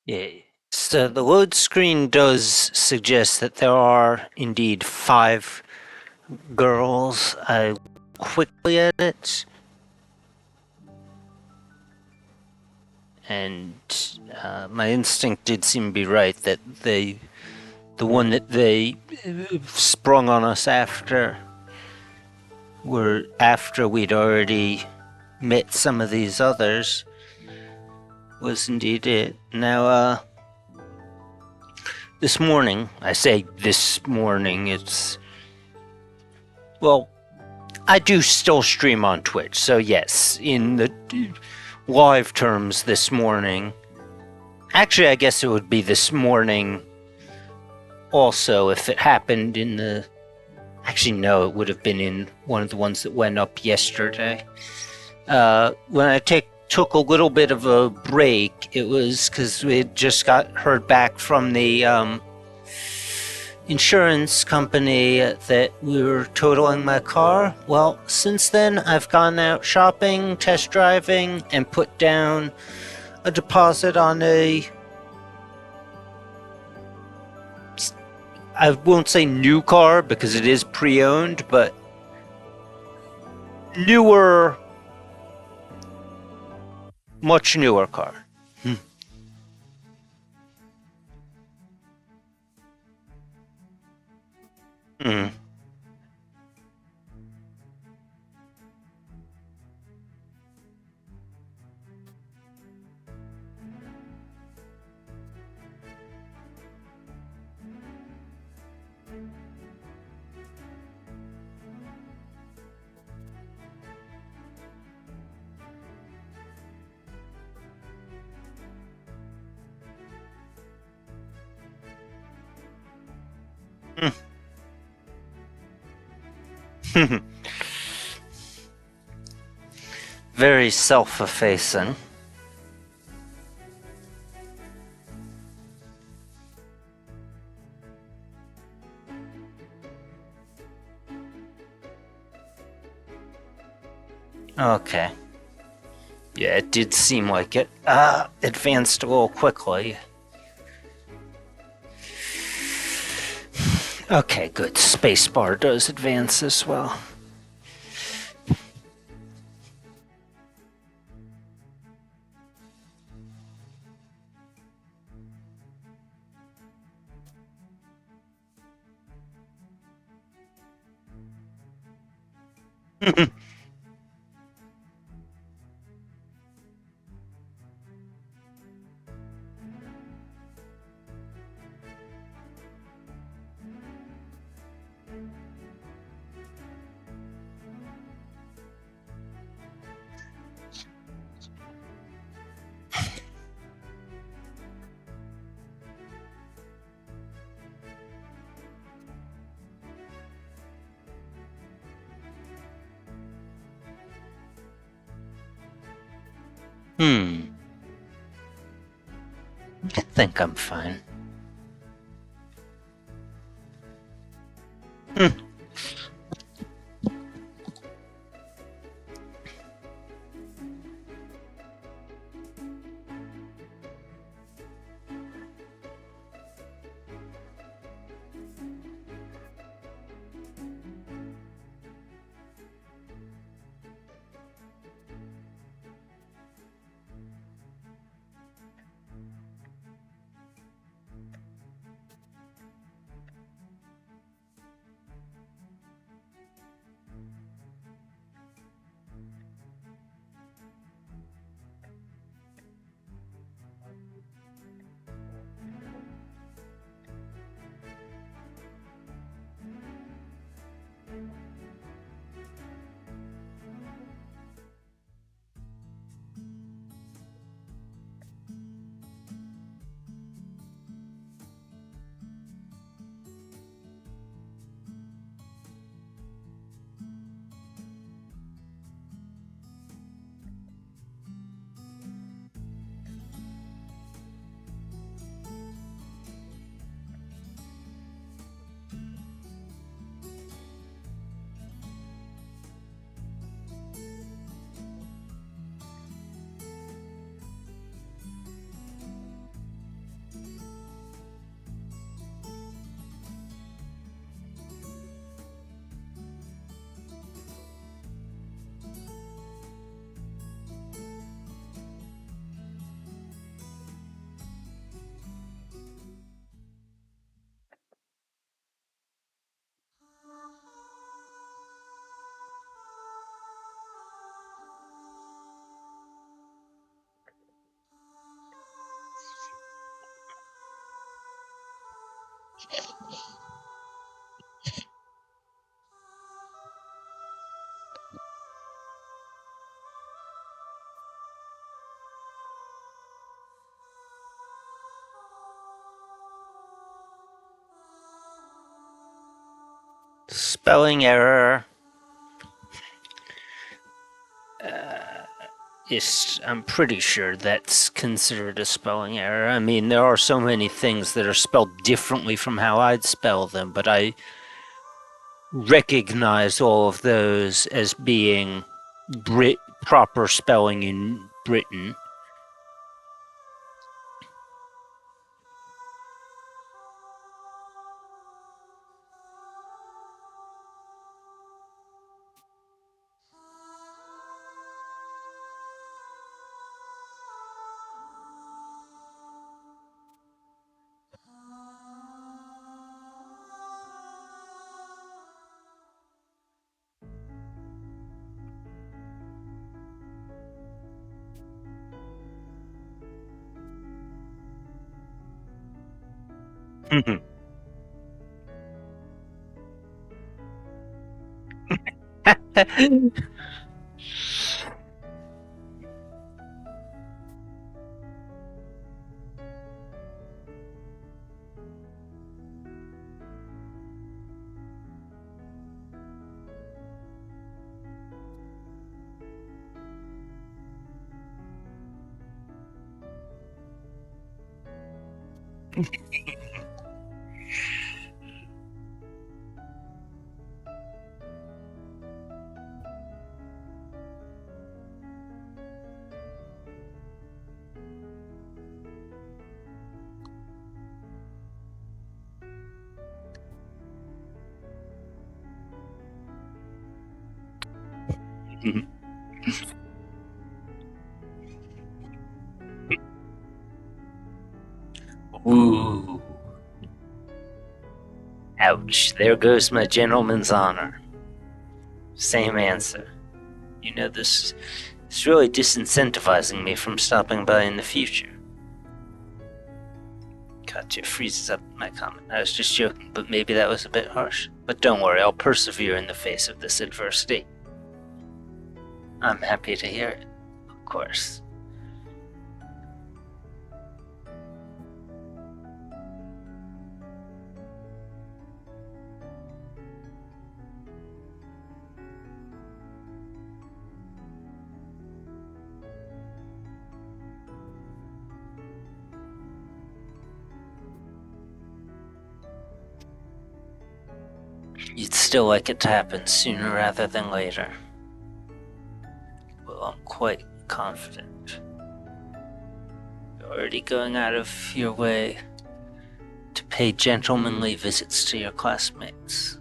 Yeah. So the load screen does suggest that there are indeed 5 girls. I quickly at it, and my instinct did seem to be right that the one that they sprung on us after we'd already met some of these others was indeed it. Now, this morning, I say this morning, well, I do still stream on Twitch, so yes, in the live terms this morning. Actually, I guess it would be this morning also if it happened in the. Actually, no, it would have been in one of the ones that went up yesterday. When I took a little bit of a break, it was because we had just heard back from the insurance company that we were totaling my car. Well, since then, I've gone out shopping, test driving, and put down a deposit on I won't say new car because it is pre-owned, but much newer car. Mm. Very self-effacing. Okay. Yeah, it did seem like it advanced a little quickly. Okay, good. Spacebar does advance as well. Hmm. I think I'm fine. Hmm. Spelling error is, I'm pretty sure that's considered a spelling error. I mean, there are so many things that are spelled differently from how I'd spell them, but I recognize all of those as being proper spelling in Britain. Ooh. Ouch. There goes my gentleman's honor. Same answer. You know, this is really disincentivizing me from stopping by in the future. Katya freezes up my comment. I was just joking, but maybe that was a bit harsh. But don't worry, I'll persevere in the face of this adversity. I'm happy to hear it, of course. You'd still like it to happen sooner rather than later. Well, I'm quite confident. You're already going out of your way to pay gentlemanly visits to your classmates.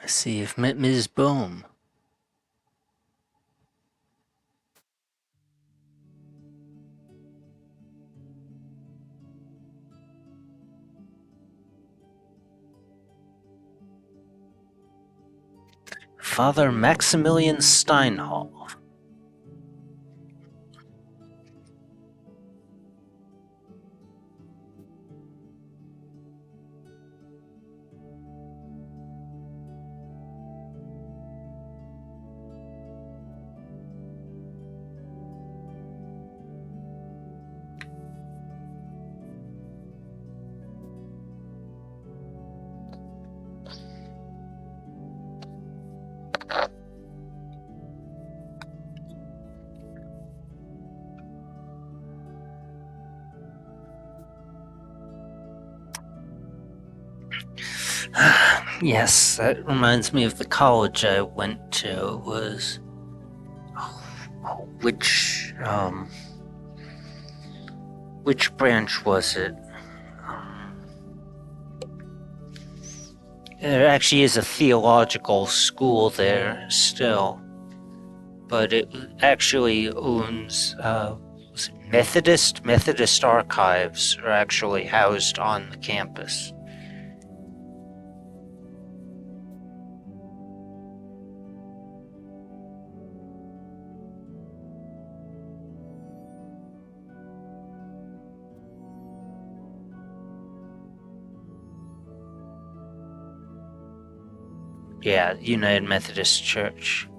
I see you've met Ms. Bohm. Father Maximilian Steinhall. Yes, that reminds me of the college I went to. It was which which branch was it? There actually is a theological school there still, but it actually owns was it Methodist archives are actually housed on the campus. Yeah, United Methodist Church.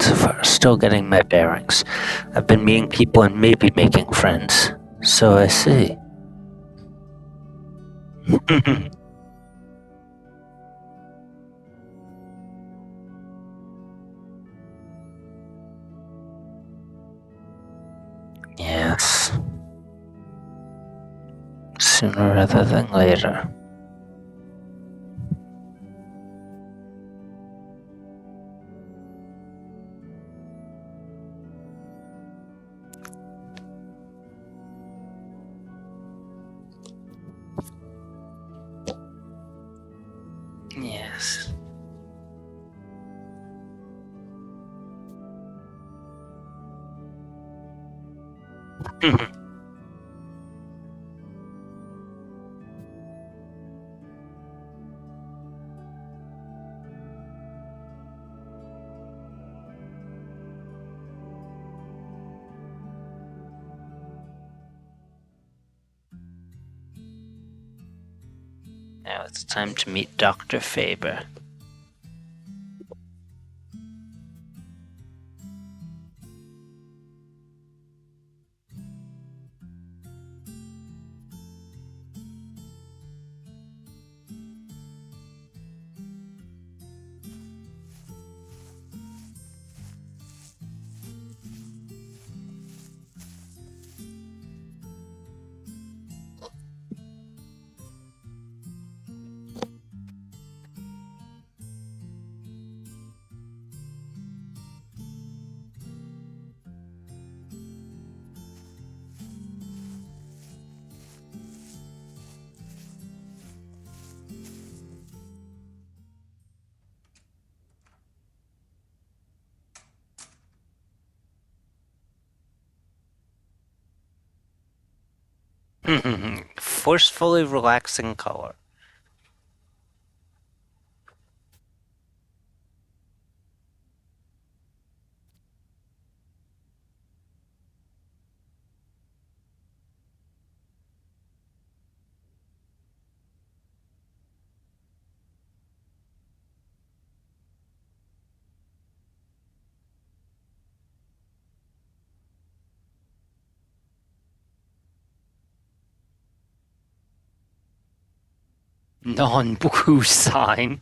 So far, still getting my bearings. I've been meeting people and maybe making friends. So I see. Yes. Sooner rather than later. Yes. Now it's time to meet Dr. Faber. Forcefully relaxing color. Non-blue sign.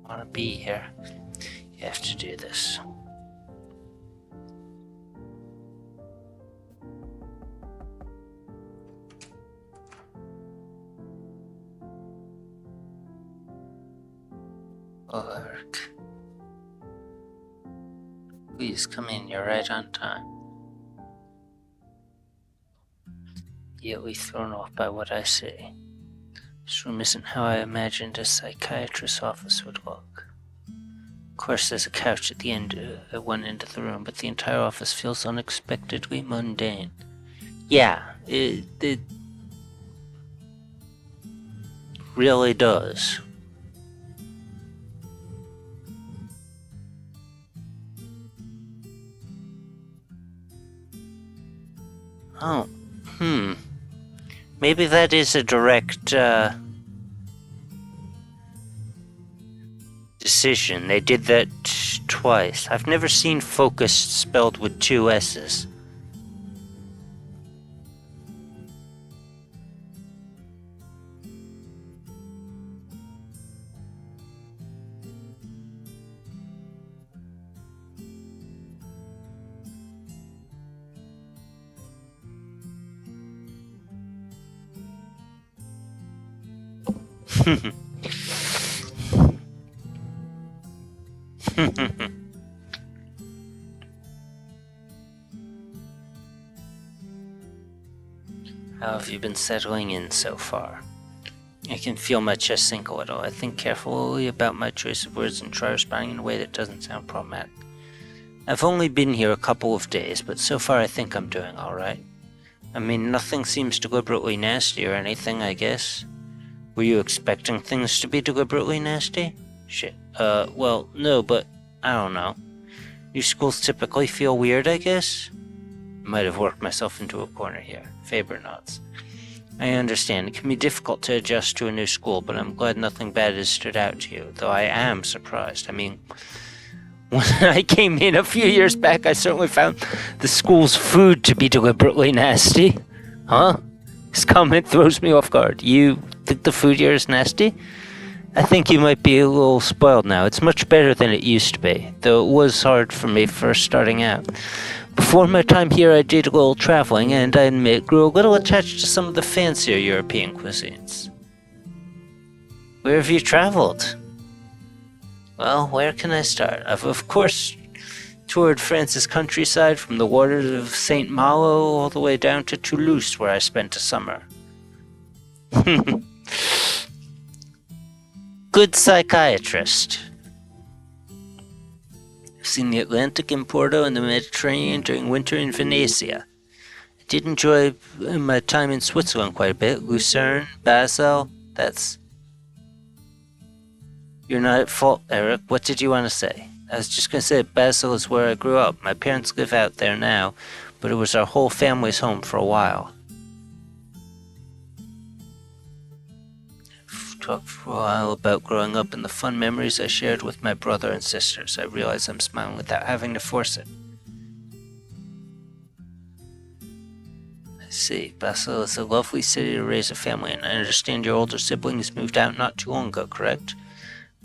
Want to be here. You have to do this. Work. Please come in, you're right on time. Yetly thrown off by what I say. This room isn't how I imagined a psychiatrist's office would look. Of course, there's a couch at one end of the room, but the entire office feels unexpectedly mundane. Yeah, it really does. Oh, maybe that is a direct, decision. They did that twice. I've never seen focused spelled with 2 S's. How have you been settling in so far? I can feel my chest sink a little. I think carefully about my choice of words and try responding in a way that doesn't sound problematic. I've only been here a couple of days, but so far I think I'm doing alright. I mean, nothing seems deliberately nasty or anything, I guess. Were you expecting things to be deliberately nasty? Shit. Well, no, but I don't know. New schools typically feel weird, I guess? Might have worked myself into a corner here. Faber nods. I understand. It can be difficult to adjust to a new school, but I'm glad nothing bad has stood out to you, though I am surprised. I mean, when I came in a few years back, I certainly found the school's food to be deliberately nasty. Huh? This comment throws me off guard. You think the food here is nasty? I think you might be a little spoiled now. It's much better than it used to be, though it was hard for me first starting out. Before my time here, I did a little traveling, and I admit grew a little attached to some of the fancier European cuisines. Where have you traveled? Well, where can I start? I've, of course, toured France's countryside from the waters of Saint Malo all the way down to Toulouse, where I spent a summer. Good psychiatrist. I've seen the Atlantic in Porto and the Mediterranean during winter in Venetia. I did enjoy my time in Switzerland quite a bit. Lucerne, Basel, that's... You're not at fault, Eric. What did you want to say? I was just going to say Basel is where I grew up. My parents live out there now, but it was our whole family's home for a while. I've talked for a while about growing up and the fun memories I shared with my brother and sisters. I realize I'm smiling without having to force it. I see. Basel is a lovely city to raise a family, and I understand your older siblings moved out not too long ago, correct?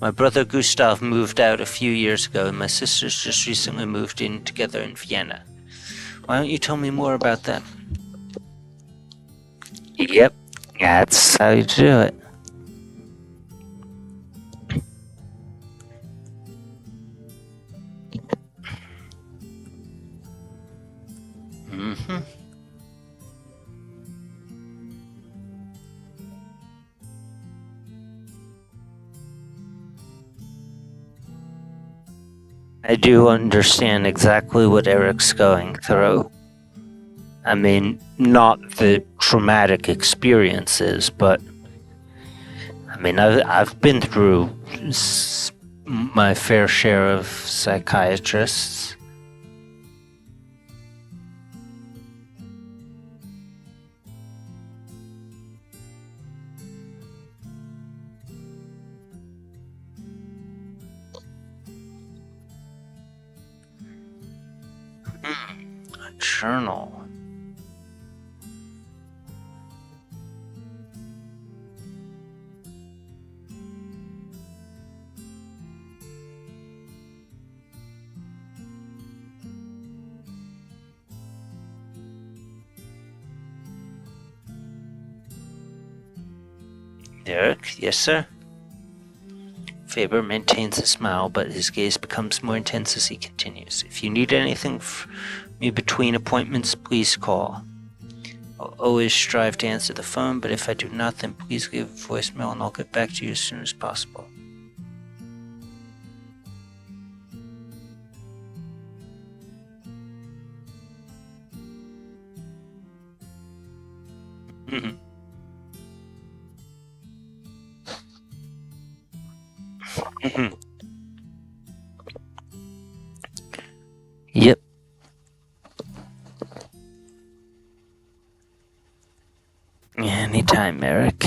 My brother Gustav moved out a few years ago, and my sisters just recently moved in together in Vienna. Why don't you tell me more about that? Yep, that's how you do it. I do understand exactly what Eric's going through. I mean, not the traumatic experiences, but I mean, I've been through my fair share of psychiatrists. A journal. Derek, yes, sir? Faber maintains a smile, but his gaze becomes more intense as he continues. If you need anything from me between appointments, please call. I'll always strive to answer the phone, but if I do not, then please leave a voicemail and I'll get back to you as soon as possible. Yep. Anytime, Eric.